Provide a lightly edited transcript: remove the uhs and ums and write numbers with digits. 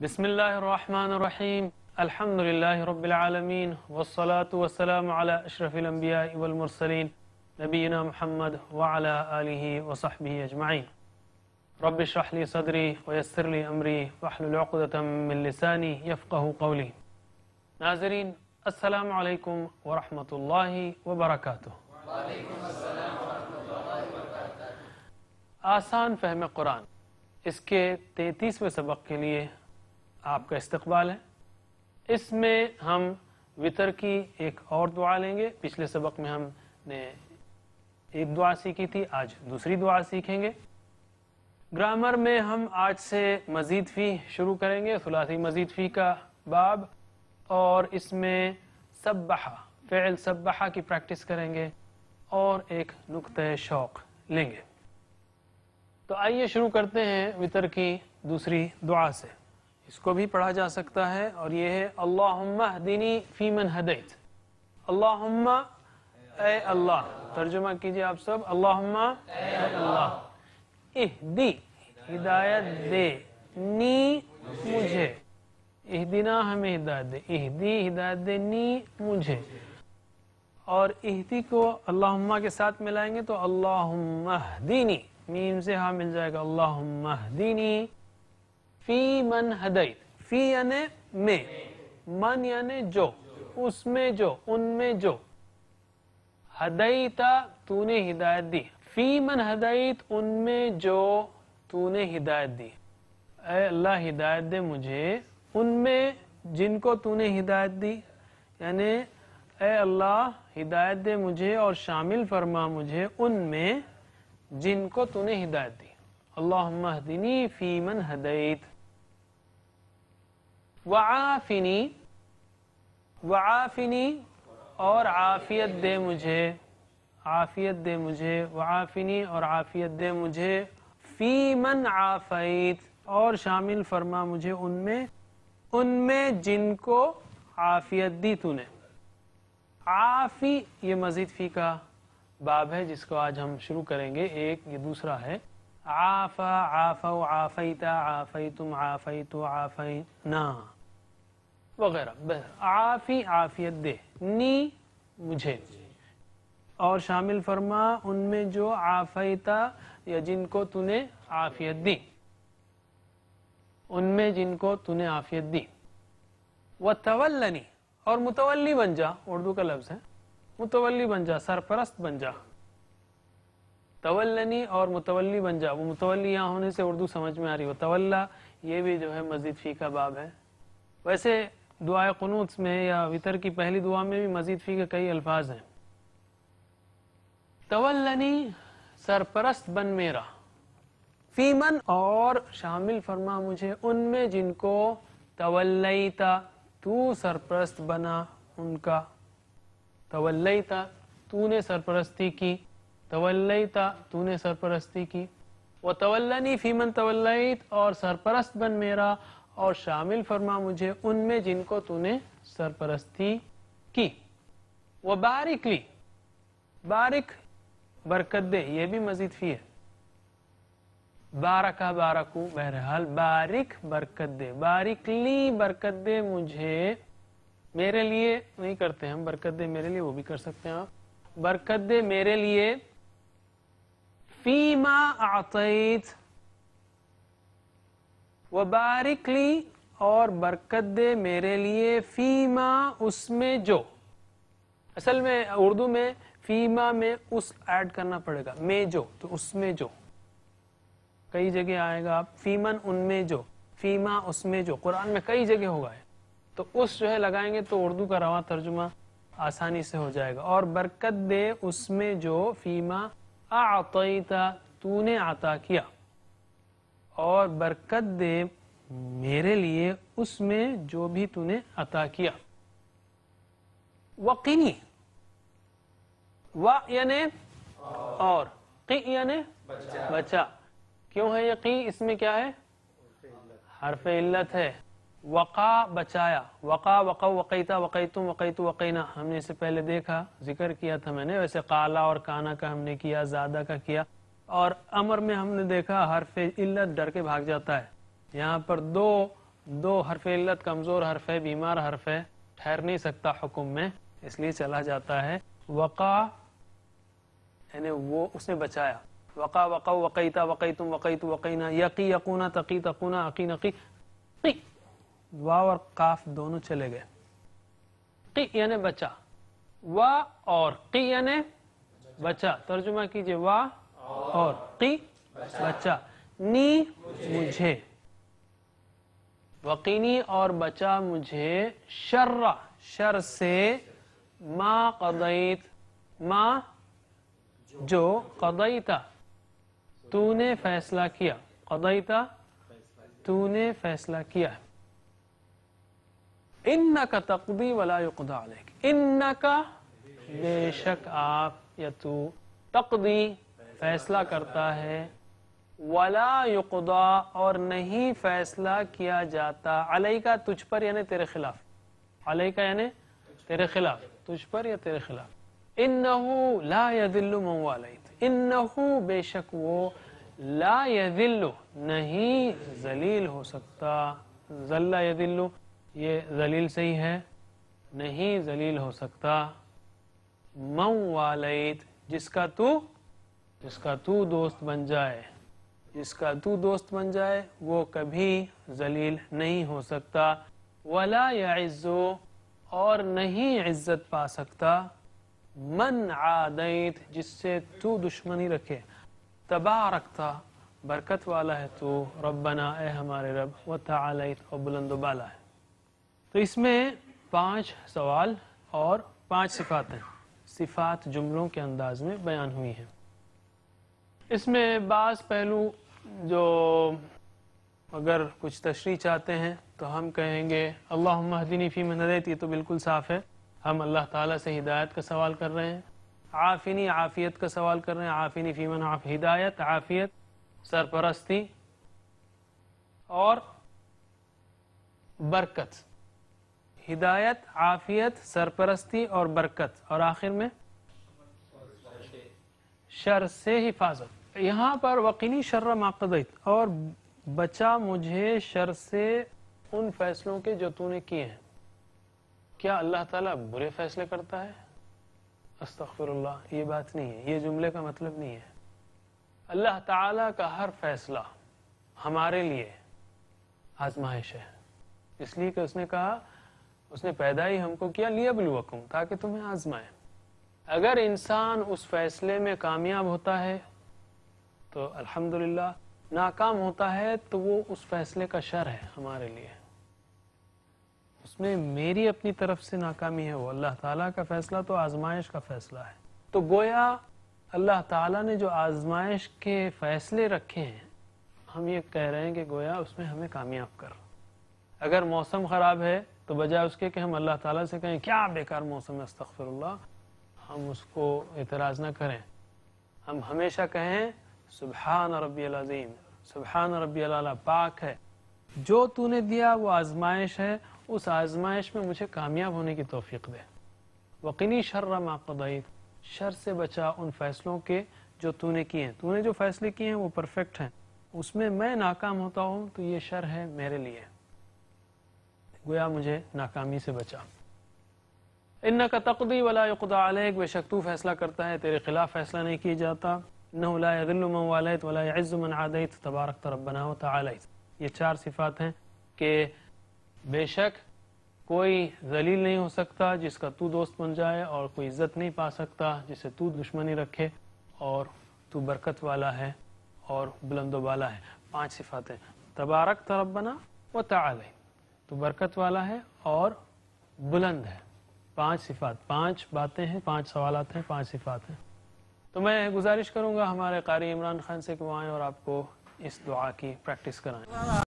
بسم الله الرحمن الرحيم الحمد لله رب العالمين والصلاة والسلام على أشرف الأنبياء والمرسلين نبينا محمد وعلى آله وصحبه أجمعين رب اشرح لي صدري ويسر لي أمري واحلل عقدة من لساني يفقه قولي. ناظرین السلام علیکم ورحمۃ اللہ وبرکاتہ. آسان فہم قرآن اس کے 33ویں سبق کے لیے آپ کا استقبال ہے. اس میں ہم وطر کی ایک اور دعا لیں گے. پچھلے سبق میں ہم نے ایک دعا سیکھی تھی، آج دوسری دعا سیکھیں گے. گرامر میں ہم آج سے مزید فی شروع کریں گے، ثلاثی مزید فی کا باب، اور اس میں سبحہ فعل سبحہ کی پریکٹس کریں گے اور ایک نقطہ شوق لیں گے. تو آئیے شروع کرتے ہیں وطر کی دوسری دعا سے. اس کو بھی پڑھا جا سکتا ہے اور یہ ہے اللہم اہدنی فی من ہدیت. اللہم اے اللہ، ترجمہ کیجئے آپ سب. اللہم اے اللہ، اہدی ہدایت دے، نی مجھے، اہدنا ہمیں ہدایت دے، اہدی ہدایت دے، نی مجھے. اور اہدی کو اللہم کے ساتھ ملائیں گے تو اللہم اہدینی، میم سے ہاں مل جائے گا. اللہم اہدینی فی من ہدیت. فی یعنی میں، من یعنی جو، اس میں جو، ان میں جو. ہدیتا تو نے ہدایت دی. فی من ہدیت ان میں جو تو نے ہدایت دی. اے اللہ ہدایت دے مجھے ان میں جن کو تو نے ہدایت دی، یعنی اے اللہ ہدایت دے مجھے اور شامل فرما مجھے ان میں جن کو تو نے ہدایت دی. اللہم اہدنی فی من ہدیت. وعافنی، وعافنی اور عافیت دے مجھے، عافیت دے مجھے. وعافنی اور عافیت دے مجھے. فی من عافیت اور شامل فرما مجھے ان میں جن کو عافیت دی تو نے. عافی یہ مزید فی کا باب ہے جس کو آج ہم شروع کریں گے. ایک یہ دوسرا ہے عافا، عافو، عافیتا، عافیتم، عافیتو، عافینا وغیرہ. عافی عافیت دے، نی مجھے اور شامل فرما ان میں جو عافیتا یا جن کو تو نے عافیت دی، ان میں جن کو تو نے عافیت دی. وتولنی اور متولی بن جا، اردو کا لفظ ہے، متولی بن جا، سرپرست بن جا. تولنی اور متولی بن جا. وہ متولی یہاں ہونے سے اردو سمجھ میں آ رہی ہے. تولا یہ بھی جو ہے مزید فی کا باب ہے. ویسے دعائے قنوت میں یا وطر کی پہلی دعا میں بھی مزید فی کے کئی الفاظ ہیں. تولنی سرپرست بن میرا، فی من اور شامل فرما مجھے ان میں جن کو تولیتا تو سرپرست بنا ان کا. تولیتا تو نے سرپرستی کی، تولیتا تو نے سرپرستی کی. وتولنی فی من تولیت اور سرپرست بن میرا اور شامل فرما مجھے ان میں جن کو تو نے سرپرستی کی. وبارک لی، بارک برکت دے، یہ بھی مزید فی ہے. بارکہ بارکو، بہرحال بارک برکت دے. بارک لی برکت دے مجھے، میرے لیے نہیں کرتے ہم برکت دے میرے لیے، وہ بھی کر سکتے ہیں آپ. برکت دے میرے لیے فیما اعطیت. وبارک لی اور برکت دے میرے لیے فیما اس میں جو. اصل میں اردو میں فیما میں اس ایڈ کرنا پڑے گا، میں جو تو اس میں جو. کئی جگہ آئے گا آپ فیمن ان میں جو، فیما اس میں جو. قرآن میں کئی جگہ ہوگا ہے تو اس جو ہے لگائیں گے تو اردو کا رواں ترجمہ آسانی سے ہو جائے گا. اور برکت دے اس میں جو فیما اعطیتا تو نے عطا کیا، اور برکت دے میرے لیے اس میں جو بھی تو نے عطا کیا. وقینی، و یعنی اور، قی یعنی بچا. کیوں ہے یہ قی؟ اس میں کیا ہے؟ حرف علت ہے. وقا بچایا، وقا وقا وقیتا وقیتم وقیتو وقینا. ہم نے اس سے پہلے دیکھا، ذکر کیا تھا میں نے. ویسے قالا اور کانا کا ہم نے کیا، زادہ کا کیا. اور امر میں ہم نے دیکھا حرف علت ڈر کے بھاگ جاتا ہے. یہاں پر دو دو حرف علت کمزور حرف ہے، بیمار حرف ہے، ٹھہر نہیں سکتا حکم میں، اس لیے چلا جاتا ہے. وقع یعنی وہ اس نے بچایا. وقع وقع وقیتا وقیتم وقیت وقینا. یقی یقونا تقی تقونا عقی نقی. قی واو اور قاف دونوں چلے گئے. قی یعنی بچا، وا اور قی یعنی بچا. ترجمہ کیجئے، وا اور قی بچا. نی مجھے، وقینی اور بچا مجھے، شر شر سے، ما قضیت ما جو، قضیتا تو نے فیصلہ کیا، قضیتا تو نے فیصلہ کیا. انکا تقضی ولا یقضی علیک. انکا بے شک آپ یا تو، تقضی فیصلہ کرتا ہے، ولا یقضی اور نہیں فیصلہ کیا جاتا، علیکا تجھ پر یعنی تیرے خلاف، علیکا یعنی تیرے خلاف، تجھ پر یا تیرے خلاف. انہو لا یذل من والیت. انہو بے شک وہ، لا یذل نہیں ذلیل ہو سکتا. ذل یذل یہ ذلیل صحیح ہے، نہیں ذلیل ہو سکتا. من والیت جس کا تو دوست بن جائے، جس کا تو دوست بن جائے وہ کبھی ذلیل نہیں ہو سکتا. ولا یعز اور نہیں عزت پا سکتا، من عادیت جس سے تو دشمنی رکھے. تبارکتا برکت والا ہے تو، ربنا اے ہمارے رب، وتعالیت اور بلند و بالا ہے. تو اس میں 5 سوال اور 5 صفات ہیں. صفات جملوں کے انداز میں بیان ہوئی ہیں. اس میں بعض پہلو جو اگر کچھ تشریح چاہتے ہیں تو ہم کہیں گے اللہم اہدنی فیمن ہدیت، یہ تو بالکل صاف ہے، ہم اللہ تعالیٰ سے ہدایت کا سوال کر رہے ہیں. عافنی عافیت کا سوال کر رہے ہیں، عافنی فیمن عاف، ہدایت عافیت سرپرستی اور برکت. ہدایت عافیت سرپرستی اور برکت، اور آخر میں شر سے حفاظت. یہاں پر وقینی شر ما قضیت، اور بچا مجھے شر سے ان فیصلوں کے جو تو نے کیے ہیں. کیا اللہ تعالیٰ برے فیصلے کرتا ہے؟ استغفر اللہ، یہ بات نہیں ہے، یہ جملے کا مطلب نہیں ہے. اللہ تعالیٰ کا ہر فیصلہ ہمارے لیے آزمائش ہے، اس لیے کہ اس نے کہا، اس نے پیدا ہی ہم کو کیا لیبلوکم، تاکہ تمہیں آزمائے. اگر انسان اس فیصلے میں کامیاب ہوتا ہے تو الحمدللہ، ناکام ہوتا ہے تو وہ اس فیصلے کا شر ہے ہمارے لیے، اس میں میری اپنی طرف سے ناکامی ہے. وہ اللہ تعالیٰ کا فیصلہ تو آزمائش کا فیصلہ ہے. تو گویا اللہ تعالیٰ نے جو آزمائش کے فیصلے رکھے ہیں، ہم یہ کہہ رہے ہیں کہ گویا اس میں ہمیں کامیاب کر. اگر موسم خراب ہے تو بجائے اس کے کہ ہم اللہ تعالیٰ سے کہیں کیا بیکار موسم ہے، استغفر اللہ، ہم اس کو اعتراض نہ کریں. ہم ہمیشہ کہیں سبحان ربی العظیم، سبحان ربی العلیٰ، پاک ہے جو تو نے دیا، وہ آزمائش ہے، اس آزمائش میں مجھے کامیاب ہونے کی توفیق دے. وقنی شر ما قضیت، شر سے بچا ان فیصلوں کے جو تو نے کیے ہیں. تو نے جو فیصلے کیے ہیں وہ پرفیکٹ ہیں، اس میں ناکام ہوتا ہوں تو یہ شر ہے میرے لیے، گویا مجھے ناکامی سے بچا. انک تقضی ولا یقضی علیک، بے شک تو فیصلہ کرتا ہے، تیرے خلاف فیصلہ نہیں کیا جاتا. انہ لا یذل من والیت ولا یعز من عادیت تبارکت ربنا وتعالیت. یہ 4 صفات ہیں کہ بے شک کوئی ذلیل نہیں ہو سکتا جس کا تو دوست بن جائے، اور کوئی عزت نہیں پا سکتا جسے تو دشمنی رکھے، اور تو برکت والا ہے اور بلند و بالا ہے. 5 صفات ہیں. تبارکت ربنا وتعالیت، تو برکت والا ہے اور بلند ہے. 5 صفات، 5 باتیں ہیں، 5 سوالات ہیں، 5 صفات ہیں. تو میں گزارش کروں گا ہمارے قاری عمران خان سے کہ وہ آئیں اور آپ کو اس دعا کی پریکٹس کرائیں.